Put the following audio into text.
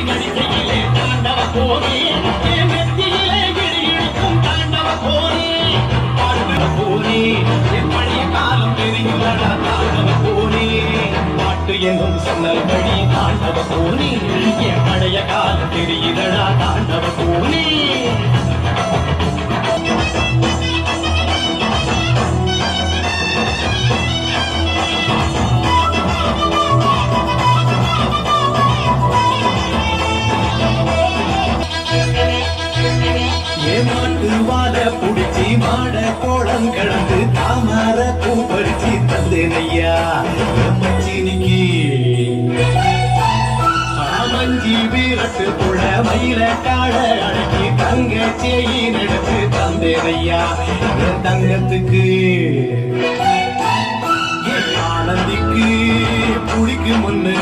கடிக்கையிலே தாண்டவ போனே நெத்தியிலே இடிக்கும் தாண்டவ போனே தாண்டவ போனே என் பழைய காலம் தெரியுதடா தாண்டவ போனே பாட்டு என்னும் சொன்னபடி தாண்டவ போனே என் பழைய காலம் தெரியுதடா தாண்டவ போனே மாட்டுவாத புடிச்சி மாட கோலம் கிடந்து தாமர பூ பறிச்சு தந்தேனையா மச்சினிக்கு மஞ்சி வீரட்டு புழ மயில காட அடக்கி தங்க சேயின் எடுத்து தந்தேனையா என் தங்கத்துக்கு ஆனந்திக்கு புடிக்கு முன்னு